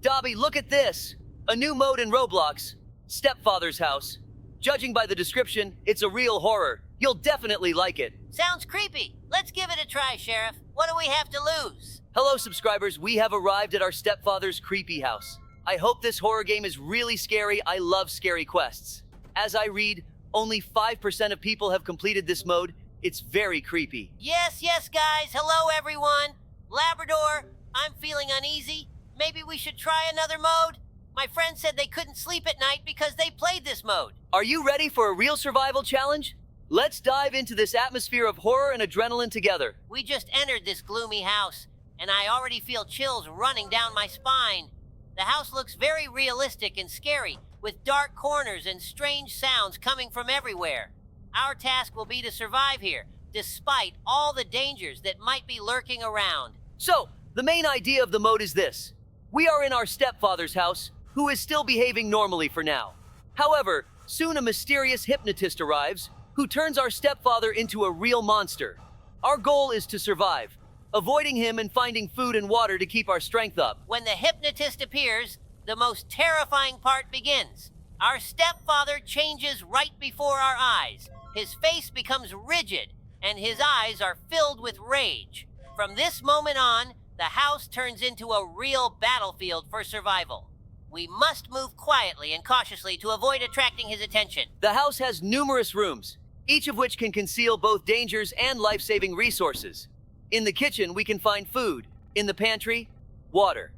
Dobie, look at this! A new mode in Roblox. Stepfather's house. Judging by the description, it's a real horror. You'll definitely like it. Sounds creepy. Let's give it a try, Sheriff. What do we have to lose? Hello, subscribers. We have arrived at our stepfather's creepy house. I hope this horror game is really scary. I love scary quests. As I read, only 5% of people have completed this mode. It's very creepy. Yes, guys. Hello, everyone. Labrador, I'm feeling uneasy. Maybe we should try another mode? My friend said they couldn't sleep at night because they played this mode. Are you ready for a real survival challenge? Let's dive into this atmosphere of horror and adrenaline together. We just entered this gloomy house, and I already feel chills running down my spine. The house looks very realistic and scary, with dark corners and strange sounds coming from everywhere. Our task will be to survive here, despite all the dangers that might be lurking around. So, the main idea of the mode is this. We are in our stepfather's house, who is still behaving normally for now. However, soon a mysterious hypnotist arrives, who turns our stepfather into a real monster. Our goal is to survive, avoiding him and finding food and water to keep our strength up. When the hypnotist appears, the most terrifying part begins. Our stepfather changes right before our eyes. His face becomes rigid, and his eyes are filled with rage. From this moment on, the house turns into a real battlefield for survival. We must move quietly and cautiously to avoid attracting his attention. The house has numerous rooms, each of which can conceal both dangers and life-saving resources. In the kitchen, we can find food. In the pantry, water.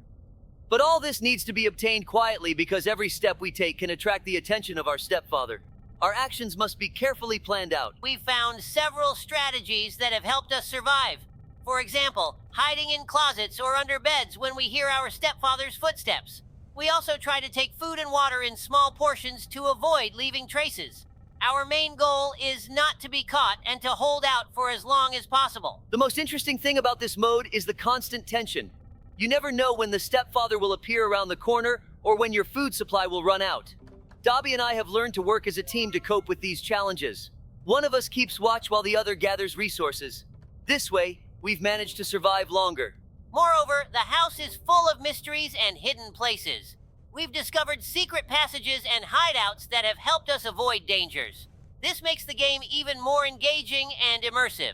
But all this needs to be obtained quietly because every step we take can attract the attention of our stepfather. Our actions must be carefully planned out. We found several strategies that have helped us survive. For example, hiding in closets or under beds when we hear our stepfather's footsteps. We also try to take food and water in small portions to avoid leaving traces. Our main goal is not to be caught and to hold out for as long as possible. The most interesting thing about this mode is the constant tension. You never know when the stepfather will appear around the corner or when your food supply will run out. Dobie and I have learned to work as a team to cope with these challenges. One of us keeps watch while the other gathers resources. This way, we've managed to survive longer. Moreover, the house is full of mysteries and hidden places. We've discovered secret passages and hideouts that have helped us avoid dangers. This makes the game even more engaging and immersive.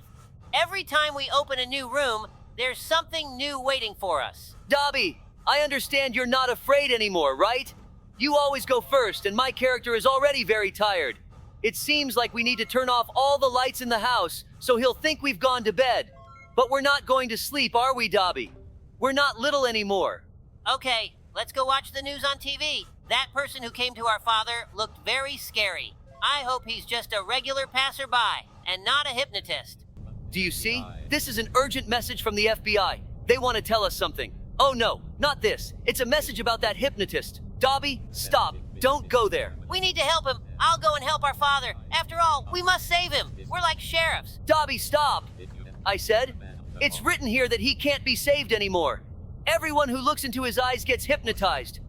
Every time we open a new room, there's something new waiting for us. Dobie, I understand you're not afraid anymore, right? You always go first, and my character is already very tired. It seems like we need to turn off all the lights in the house, so he'll think we've gone to bed. But we're not going to sleep, are we, Dobie? We're not little anymore. Okay, let's go watch the news on TV. That person who came to our father looked very scary. I hope he's just a regular passerby and not a hypnotist. Do you see? This is an urgent message from the FBI. They want to tell us something. Oh no, not this. It's a message about that hypnotist. Dobie, stop. Don't go there. We need to help him. I'll go and help our father. After all, we must save him. We're like sheriffs. Dobie, stop. I said, it's written here that he can't be saved anymore. Everyone who looks into his eyes gets hypnotized.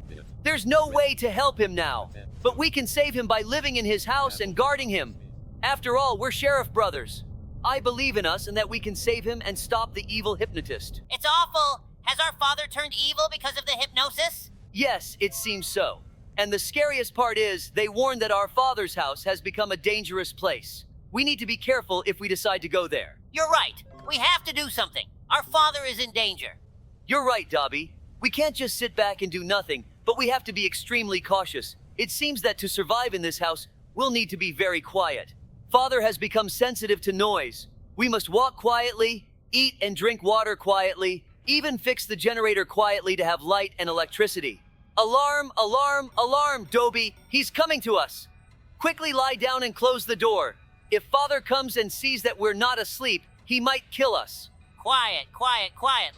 There's no way to help him now, but we can save him by living in his house and guarding him. After all, we're sheriff brothers. I believe in us and that we can save him and stop the evil hypnotist. It's awful. Has our father turned evil because of the hypnosis? Yes, it seems so. And the scariest part is, they warn that our father's house has become a dangerous place. We need to be careful if we decide to go there. You're right. We have to do something. Our father is in danger. You're right, Dobie. We can't just sit back and do nothing, but we have to be extremely cautious. It seems that to survive in this house, we'll need to be very quiet. Father has become sensitive to noise. We must walk quietly, eat and drink water quietly, even fix the generator quietly to have light and electricity. Alarm, alarm, alarm, Dobie! He's coming to us! Quickly lie down and close the door. If Father comes and sees that we're not asleep, he might kill us. Quiet,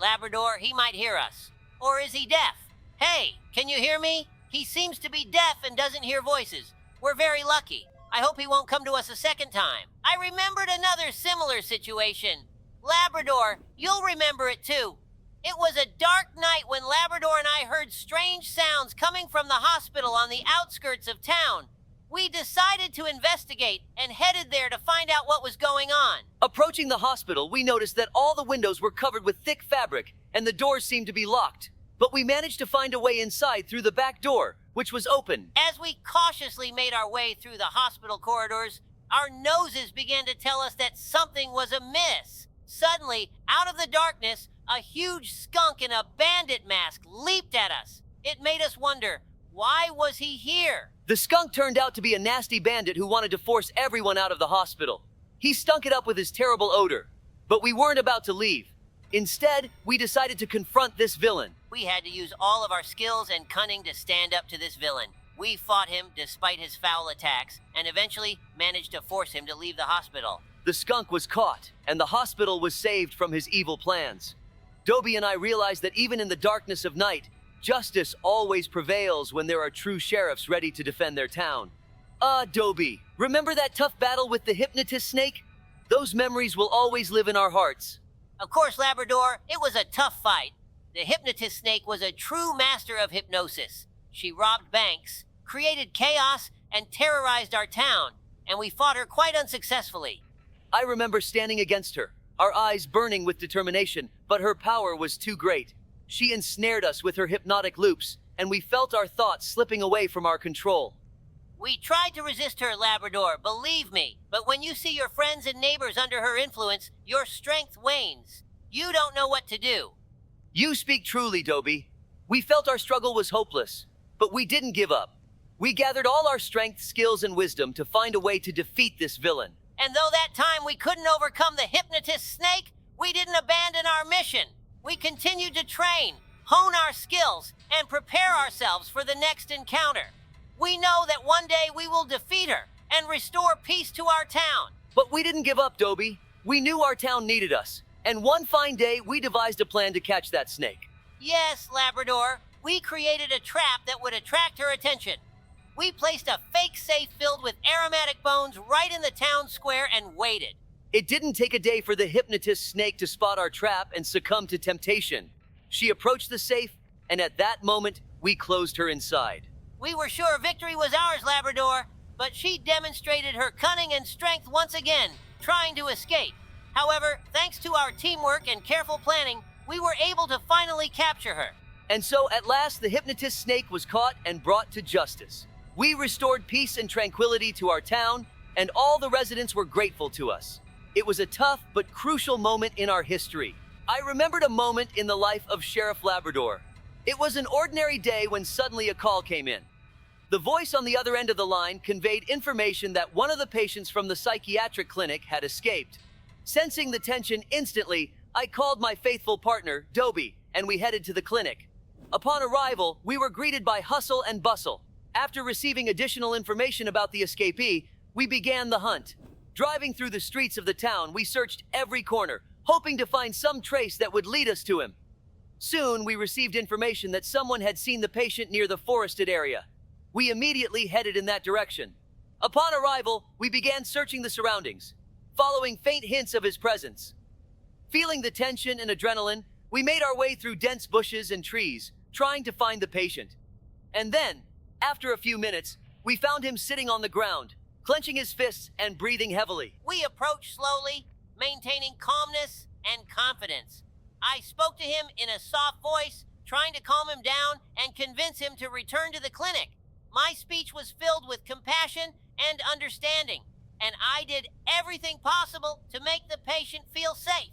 Labrador. He might hear us. Or is he deaf? Hey, can you hear me? He seems to be deaf and doesn't hear voices. We're very lucky. I hope he won't come to us a second time. I remembered another similar situation. Labrador, you'll remember it too. It was a dark night when Labrador and I heard strange sounds coming from the hospital on the outskirts of town. We decided to investigate and headed there to find out what was going on. Approaching the hospital, we noticed that all the windows were covered with thick fabric and the doors seemed to be locked. but we managed to find a way inside through the back door, which was open. As we cautiously made our way through the hospital corridors, our noses began to tell us that something was amiss. Suddenly, out of the darkness, a huge skunk in a bandit mask leaped at us. It made us wonder, why was he here? The skunk turned out to be a nasty bandit who wanted to force everyone out of the hospital. He stunk it up with his terrible odor. But we weren't about to leave. Instead, we decided to confront this villain. We had to use all of our skills and cunning to stand up to this villain. We fought him despite his foul attacks, and eventually managed to force him to leave the hospital. The skunk was caught, and the hospital was saved from his evil plans. Dobie and I realized that even in the darkness of night, justice always prevails when there are true sheriffs ready to defend their town. Dobie, remember that tough battle with the hypnotist snake? Those memories will always live in our hearts. Of course, Labrador, it was a tough fight. The hypnotist snake was a true master of hypnosis. She robbed banks, created chaos, and terrorized our town, and we fought her quite unsuccessfully. I remember standing against her, our eyes burning with determination, but her power was too great. She ensnared us with her hypnotic loops, and we felt our thoughts slipping away from our control. We tried to resist her, Labrador, believe me, but when you see your friends and neighbors under her influence, your strength wanes. You don't know what to do. You speak truly, Dobie. We felt our struggle was hopeless, but we didn't give up. We gathered all our strength, skills, and wisdom to find a way to defeat this villain. And though that time we couldn't overcome the hypnotist snake, we didn't abandon our mission. We continued to train, hone our skills, and prepare ourselves for the next encounter. We know that one day we will defeat her and restore peace to our town. But we didn't give up, Dobie. We knew our town needed us, and one fine day we devised a plan to catch that snake. Yes, Labrador, we created a trap that would attract her attention. We placed a fake safe filled with aromatic bones right in the town square and waited. It didn't take a day for the hypnotist snake to spot our trap and succumb to temptation. She approached the safe, and at that moment, we closed her inside. We were sure victory was ours, Labrador, but she demonstrated her cunning and strength once again, trying to escape. However, thanks to our teamwork and careful planning, we were able to finally capture her. And so, at last, the hypnotist snake was caught and brought to justice. We restored peace and tranquility to our town, and all the residents were grateful to us. It was a tough but crucial moment in our history. I remembered a moment in the life of Sheriff Labrador. It was an ordinary day when suddenly a call came in. The voice on the other end of the line conveyed information that one of the patients from the psychiatric clinic had escaped. Sensing the tension instantly, I called my faithful partner, Dobie, and we headed to the clinic. Upon arrival, we were greeted by hustle and bustle. After receiving additional information about the escapee, we began the hunt. Driving through the streets of the town, we searched every corner, hoping to find some trace that would lead us to him. Soon, we received information that someone had seen the patient near the forested area. We immediately headed in that direction. Upon arrival, we began searching the surroundings, following faint hints of his presence. Feeling the tension and adrenaline, we made our way through dense bushes and trees, trying to find the patient. And then, after a few minutes, we found him sitting on the ground, clenching his fists and breathing heavily. We approached slowly, maintaining calmness and confidence. I spoke to him in a soft voice, trying to calm him down and convince him to return to the clinic. My speech was filled with compassion and understanding, and I did everything possible to make the patient feel safe.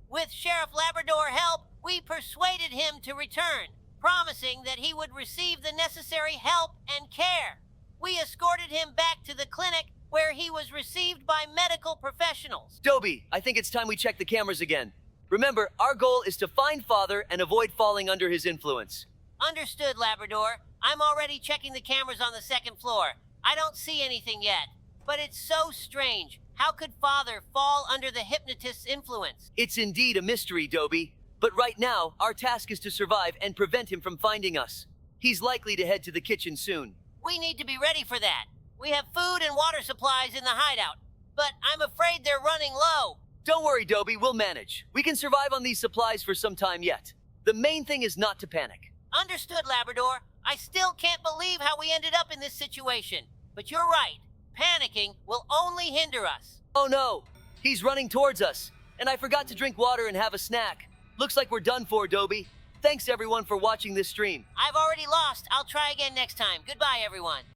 With Sheriff Labrador's help, we persuaded him to return, promising that he would receive the necessary help and care. We escorted him back to the clinic, where he was received by medical professionals. Dobie, I think it's time we check the cameras again. Remember, our goal is to find Father and avoid falling under his influence. Understood, Labrador. I'm already checking the cameras on the second floor. I don't see anything yet. But it's so strange. How could Father fall under the hypnotist's influence? It's indeed a mystery, Dobie. But right now, our task is to survive and prevent him from finding us. He's likely to head to the kitchen soon. We need to be ready for that. We have food and water supplies in the hideout, but I'm afraid they're running low. Don't worry, Dobie, we'll manage. We can survive on these supplies for some time yet. The main thing is not to panic. Understood, Labrador. I still can't believe how we ended up in this situation. But you're right. Panicking will only hinder us. Oh no! He's running towards us, and I forgot to drink water and have a snack. Looks like we're done for, Dobie. Thanks everyone for watching this stream. I've already lost. I'll try again next time. Goodbye, everyone.